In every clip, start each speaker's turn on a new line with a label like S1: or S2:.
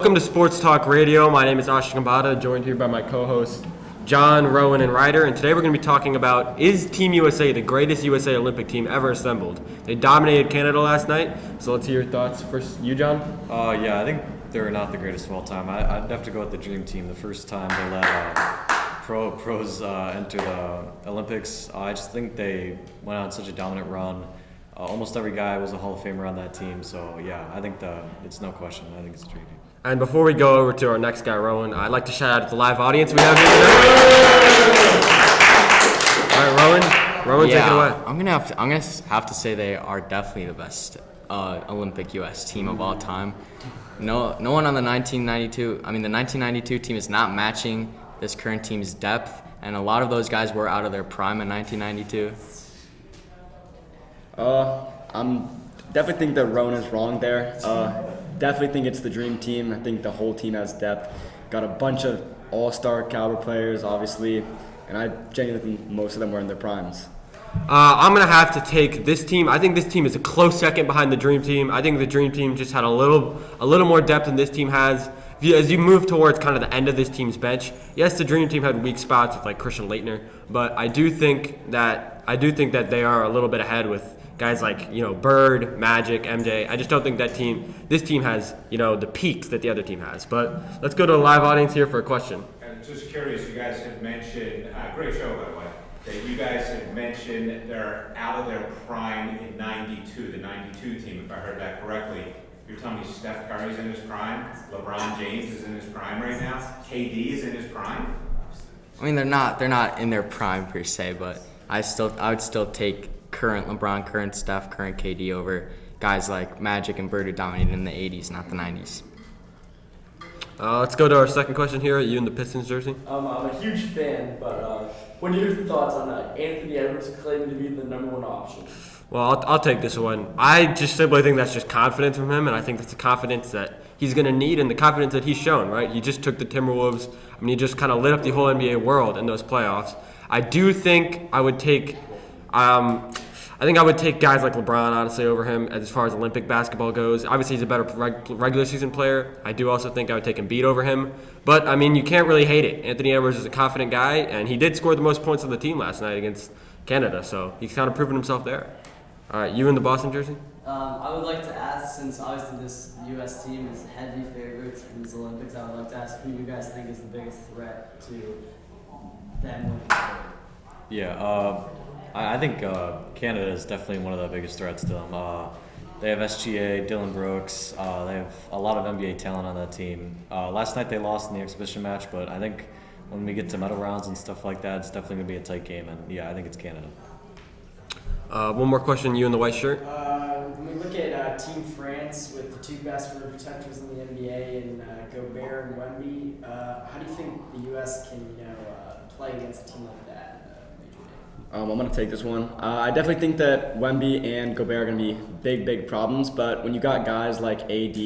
S1: Welcome to Sports Talk Radio. My name is Ashish Gambada, joined here by my co-hosts John, Rowan, and Ryder. And today we're going to be talking about, is Team USA the greatest USA Olympic team ever assembled? They dominated Canada last night, so let's hear your thoughts. First, you, John?
S2: Yeah, I think they're not the greatest of all time. I'd have to go with the Dream Team. The first time they let pros enter the Olympics, I just think they went on such a dominant run. Almost every guy was a Hall of Famer on that team, so yeah, I think it's no question. I think it's the Dream Team.
S1: And before we go over to our next guy, Rowan, I'd like to shout out the live audience we have here today. All right, Rowan, take it away.
S3: I'm gonna have to say they are definitely the best Olympic U.S. team of all time. No one on the 1992 team is not matching this current team's depth, and a lot of those guys were out of their prime in 1992.
S4: I'm definitely think that Rowan is wrong there. Definitely think it's the Dream Team. I think the whole team has depth. Got a bunch of all-star caliber players, obviously, and I genuinely think most of them were in their primes.
S1: I'm going to have to take this team. I think this team is a close second behind the Dream Team. I think the Dream Team just had a little more depth than this team has. As you move towards kind of the end of this team's bench, yes, the Dream Team had weak spots with like Christian Laettner, but I do think that they are a little bit ahead with guys like, Bird, Magic, MJ. I just don't think this team has, the peaks that the other team has. But let's go to the live audience here for a question.
S5: And just curious, you guys had mentioned, great show by the way, that you guys had mentioned they're out of their prime in 92, the 92 team, if I heard that correctly. You're telling me Steph Curry's in his prime, LeBron James is in his prime right now, KD is in his prime?
S3: I mean, they're not in their prime per se, but I would still take current LeBron, current Steph, current KD over guys like Magic and Bird who dominated in the 80s, not the 90s.
S1: Let's go to our second question here. Are you in the Pistons jersey?
S6: I'm a huge fan, but what are your thoughts on Anthony Edwards claiming to be the number one option?
S1: Well, I'll take this one. I just simply think that's just confidence from him, and I think that's the confidence that he's going to need and the confidence that he's shown, right? He just took the Timberwolves. I mean, he just kind of lit up the whole NBA world in those playoffs. I do think I would take guys like LeBron, honestly, over him as far as Olympic basketball goes. Obviously, he's a better regular season player. I do also think I would take Embiid over him. But, I mean, you can't really hate it. Anthony Edwards is a confident guy, and he did score the most points on the team last night against Canada, so he's kind of proven himself there. All right, you in the Boston jersey?
S7: I would like to ask, since obviously this U.S. team is heavy favorites for these Olympics, I would like to ask who you guys think is the biggest threat to them winning.
S2: Yeah, I think Canada is definitely one of the biggest threats to them. They have SGA, Dylan Brooks. They have a lot of NBA talent on that team. Last night they lost in the exhibition match, but I think when we get to medal rounds and stuff like that, it's definitely going to be a tight game. And yeah, I think it's Canada.
S1: One more question, you in the white shirt?
S6: When we look at Team France with the two best rim protectors in the NBA and Gobert and Wemby, how do you think the U.S. can play against a team like that?
S4: I'm going to take this one. I definitely think that Wemby and Gobert are going to be big problems, but when you got guys like AD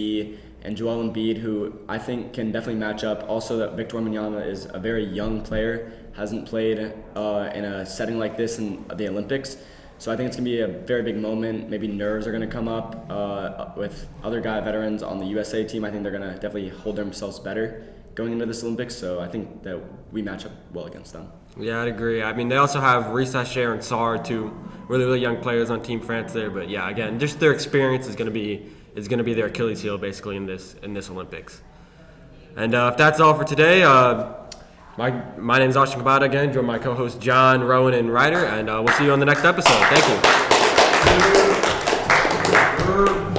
S4: and Joel Embiid, who I think can definitely match up, also that Victor Wembanyama is a very young player, hasn't played in a setting like this in the Olympics, so I think it's going to be a very big moment. Maybe nerves are going to come up with other veterans on the USA team. I think they're going to definitely hold themselves better going into this Olympics, so I think that we match up well against them.
S1: Yeah, I'd agree. I mean, they also have Risa Cher and Sarr, two really young players on Team France there. But yeah, again, just their experience is going to be their Achilles heel basically in this Olympics. And if that's all for today, my name is Ashish Gambada again. Join my co-hosts John, Rowan, and Ryder, and we'll see you on the next episode. Thank you.